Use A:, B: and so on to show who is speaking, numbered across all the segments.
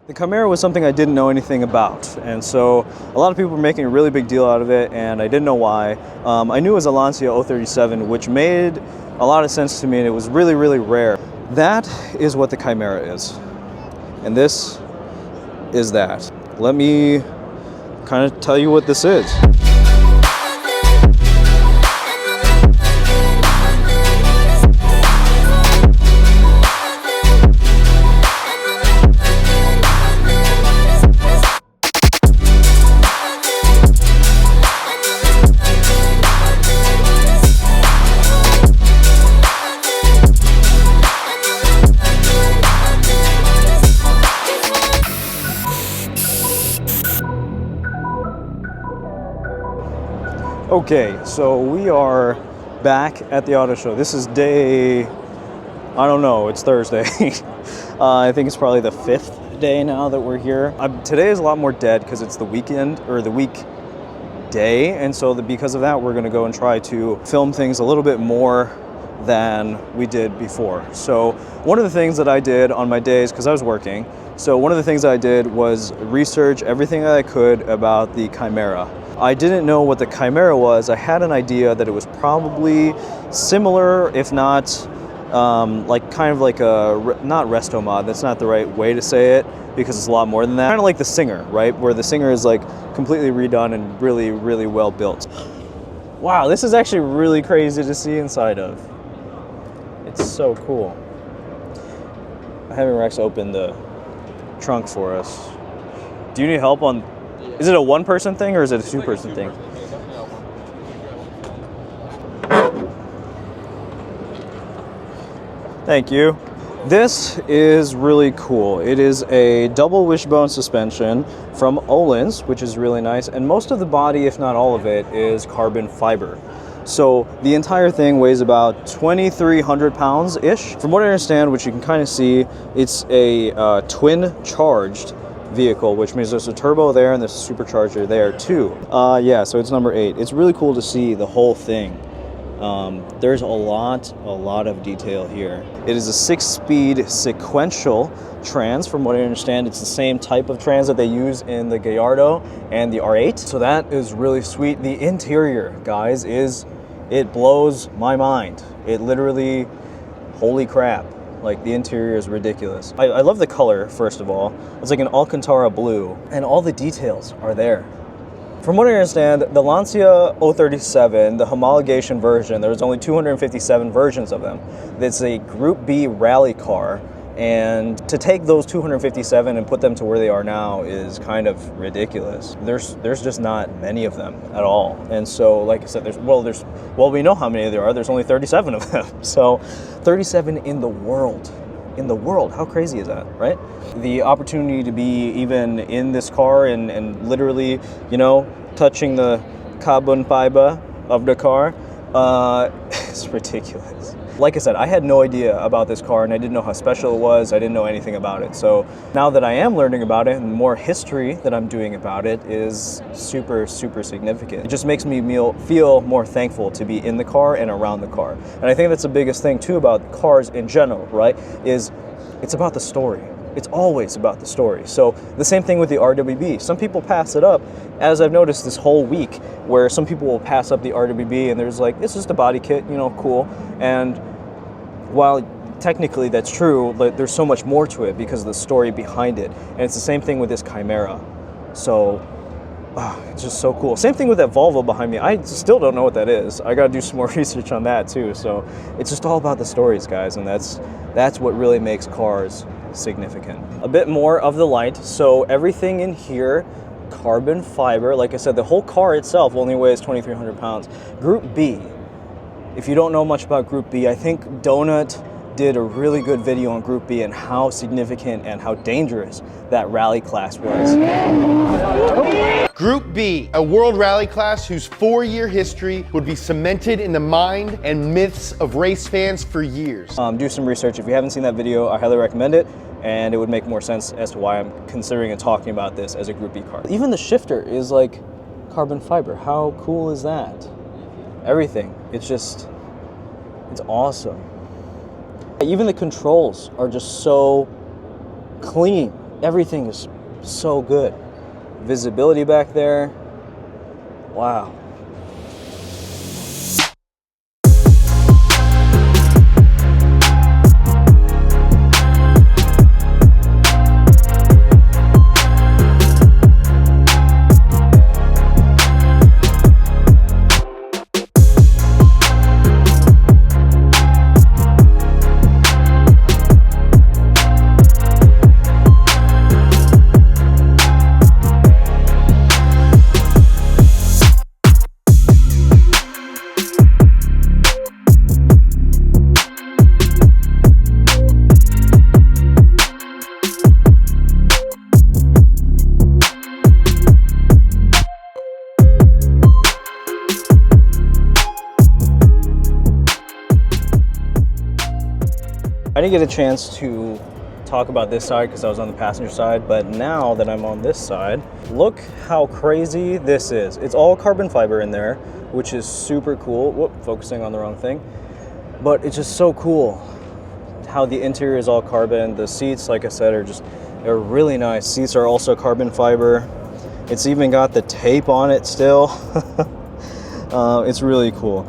A: The Kimera was something I didn't know anything about, and so a lot of people were making a really big deal out of it, and I didn't know why. I knew it was a Lancia 037, which made a lot of sense to me, and it was really, really rare. That is what the Kimera is, and this is that. Let me kind of tell you what this is. Okay, so we are back at the auto show. This is day, I don't know, it's Thursday. I think it's probably the 5th day now that we're here. Today is a lot more dead because it's the weekend, or the weekday, and so because of that, we're gonna go and try to film things a little bit more than we did before. So one of the things that I did on my days, because I was working, so one of the things I did was research everything that I could about the Kimera. I didn't know what the Kimera was. I had an idea that it was probably similar, if not like kind of like a, not resto mod, that's not the right way to say it because it's a lot more than that. Kind of like the Singer, right? Where the Singer is like completely redone and really, really well built. Wow, this is actually really crazy to see inside of. It's so cool. I'm having Rex open the trunk for us. Do you need help on? Is it a one-person thing or is it a two-person thing? Thank you. This is really cool. It is a double wishbone suspension from Öhlins, which is really nice. And most of the body, if not all of it, is carbon fiber. So the entire thing weighs about 2,300 pounds-ish. From what I understand, which you can kind of see, it's a twin-charged vehicle, which means there's a turbo there and there's a supercharger there too. Yeah, so it's number 8. It's really cool to see the whole thing. There's a lot of detail here. It is a 6-speed sequential trans. From what I understand, it's the same type of trans that they use in the Gallardo and the R8. So that is really sweet. The interior, guys, it blows my mind. It literally, holy crap. Like, the interior is ridiculous. I love the color, first of all. It's like an Alcantara blue, and all the details are there. From what I understand, the Lancia 037, the homologation version, there's only 257 versions of them. It's a Group B rally car, and to take those 257 and put them to where they are now is kind of ridiculous. There's just not many of them at all. And so, like I said, well, we know how many there are. There's only 37 of them. So 37 in the world. In the world, how crazy is that, right? The opportunity to be even in this car and literally, you know, touching the carbon fiber of the car, it's ridiculous. Like I said, I had no idea about this car and I didn't know how special it was. I didn't know anything about it. So now that I am learning about it and more history that I'm doing about it is super, super significant. It just makes me feel more thankful to be in the car and around the car. And I think that's the biggest thing too about cars in general, right? Is it's about the story. It's always about the story. So the same thing with the RWB. Some people pass it up, as I've noticed this whole week, where some people will pass up the RWB and there's like, it's just a body kit, you know, cool. And while technically that's true, but there's so much more to it because of the story behind it. And it's the same thing with this Kimera. So it's just so cool. Same thing with that Volvo behind me. I still don't know what that is. I gotta do some more research on that too. So it's just all about the stories, guys, and that's what really makes cars significant. A bit more of the light. So everything in here, carbon fiber. Like I said, the whole car itself only weighs 2,300 pounds. Group B. If you don't know much about Group B, I think Donut did a really good video on Group B and how significant and how dangerous that rally class was.
B: Group B, a world rally class whose 4-year history would be cemented in the mind and myths of race fans for years.
A: Do some research. If you haven't seen that video, I highly recommend it, and it would make more sense as to why I'm considering and talking about this as a Group B car. Even the shifter is like carbon fiber. How cool is that? Everything. It's awesome. Even the controls are just so clean. Everything is so good. Visibility back there. Wow. I didn't get a chance to talk about this side because I was on the passenger side, but now that I'm on this side, look how crazy this is. It's all carbon fiber in there, which is super cool. Whoop, focusing on the wrong thing. But it's just so cool how the interior is all carbon. The seats, like I said, they're really nice. Seats are also carbon fiber. It's even got the tape on it still. It's really cool.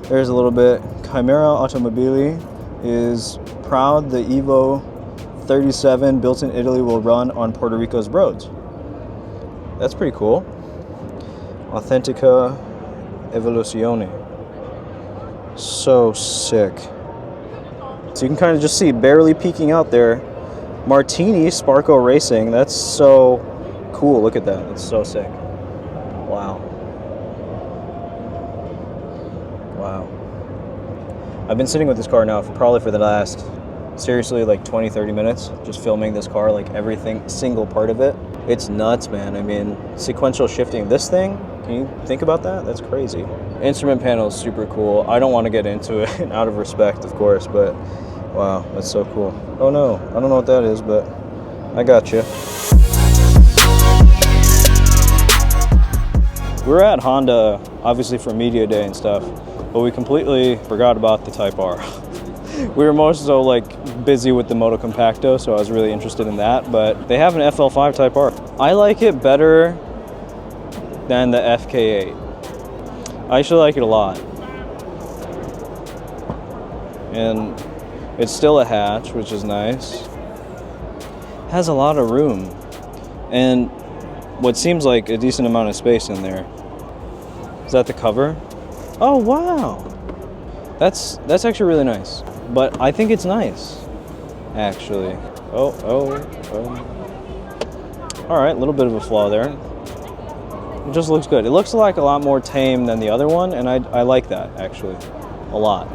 A: There's a little bit. Kimera Automobili is proud the EVO37 built in Italy will run on Puerto Rico's roads. That's pretty cool. Authentica Evoluzione. So sick. So you can kind of just see barely peeking out there. Martini Sparco Racing. That's so cool. Look at that. It's so sick. Wow. Wow. I've been sitting with this car now probably for the last, seriously, like 20-30 minutes, just filming this car, like everything, single part of it. It's nuts, man. I mean, sequential shifting, this thing, can you think about that? That's crazy. Instrument panel is super cool. I don't want to get into it out of respect, of course, but wow, that's so cool. Oh no, I don't know what that is, but I got you. We're at Honda, obviously for Media Day and stuff, but we completely forgot about the Type R. We were more so like busy with the Moto Compacto, so I was really interested in that, but they have an FL5 Type R. I like it better than the FK8. I actually like it a lot. And it's still a hatch, which is nice. Has a lot of room. And what seems like a decent amount of space in there. Is that the cover? Oh, wow. That's actually really nice. But I think it's nice, actually. Oh. All right, a little bit of a flaw there. It just looks good. It looks like a lot more tame than the other one, and I like that, actually, a lot.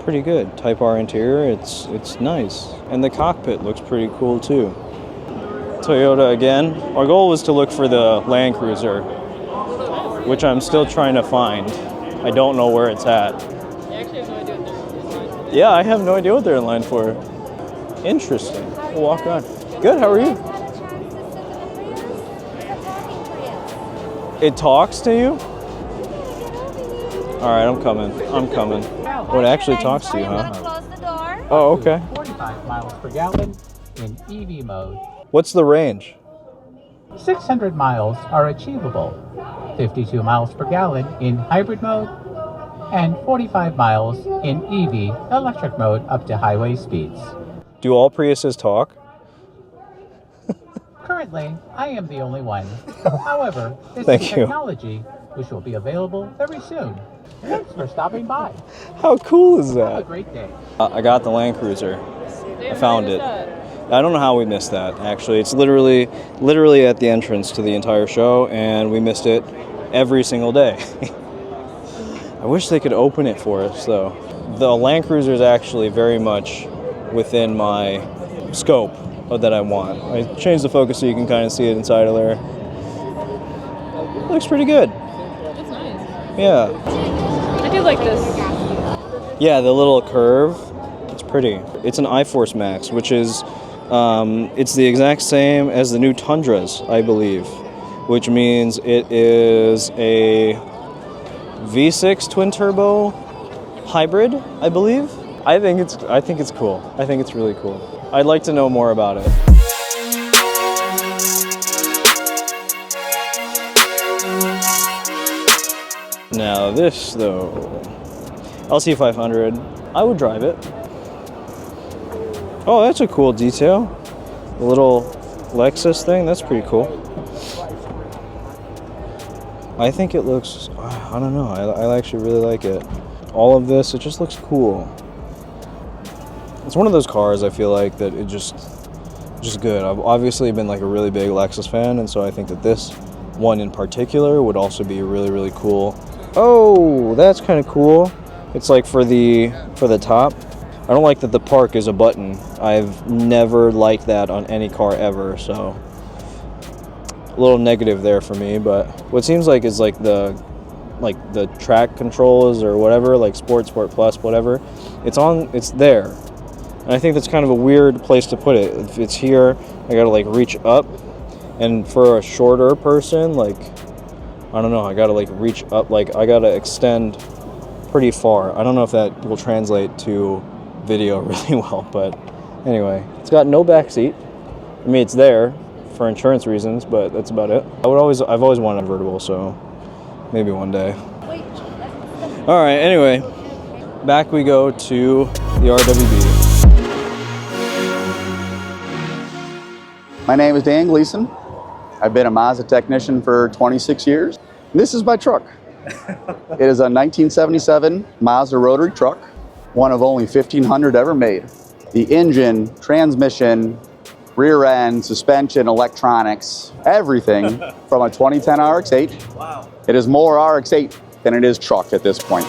A: Pretty good. Type R interior, it's nice. And the cockpit looks pretty cool, too. Toyota again. Our goal was to look for the Land Cruiser, which I'm still trying to find. I don't know where it's at.
C: You actually have no idea what they're in line for.
A: Yeah, I have no idea what they're in line for. Interesting. We'll walk on. Good, how are you? It talks to you? All right, I'm coming. Oh, it actually talks to you, huh?
D: Close the door.
A: Oh, okay.
E: 45 miles per gallon in EV mode.
A: What's the range?
E: 600 miles are achievable. 52 miles per gallon in hybrid mode, and 45 miles in EV electric mode up to highway speeds.
A: Do all Priuses talk?
E: Currently, I am the only one. However, this
A: Thank
E: is
A: you.
E: technology which will be available very soon. Thanks for stopping by.
A: How cool is
E: Have a
A: that?
E: great day.
A: I got the Land Cruiser.
C: Damn,
A: I found
C: how
A: it.
C: is that?
A: I don't know how we missed that, actually. It's literally at the entrance to the entire show, and we missed it every single day. I wish they could open it for us, though. The Land Cruiser is actually very much within my scope that I want. I changed the focus so you can kind of see it inside of there. Looks pretty good.
C: That's nice.
A: Yeah.
C: I do like this.
A: Yeah, the little curve. It's pretty. It's an iForce Max, which is it's the exact same as the new Tundras, I believe, which means it is a V6 twin turbo hybrid, I believe. I think it's cool. I think it's really cool. I'd like to know more about it. Now this though, LC500, I would drive it. Oh, that's a cool detail. The little Lexus thing, that's pretty cool. I think it looks, I don't know, I actually really like it. All of this, it just looks cool. It's one of those cars I feel like that it just good. I've obviously been like a really big Lexus fan, and so I think that this one in particular would also be really, really cool. Oh, that's kind of cool. It's like for the top. I don't like that the park is a button. I've never liked that on any car ever, so a little negative there for me. But what seems like is like the track controls or whatever, like Sport Plus, whatever. It's there. And I think that's kind of a weird place to put it. If it's here, I gotta like reach up, and for a shorter person, like, I don't know, I gotta like reach up, like I gotta extend pretty far. I don't know if that will translate to video really well, but anyway, it's got no back seat. I mean, it's there for insurance reasons, but that's about it. I've always wanted a convertible, so maybe one day. All right, anyway, back we go to the RWB.
D: My name is Dan Gleason. I've been a Mazda technician for 26 years. This is my truck. It is a 1977 Mazda rotary truck, one of only 1,500 ever made. The engine, transmission, rear end, suspension, electronics, everything from a 2010 RX-8. Wow. It is more RX-8 than it is truck at this point.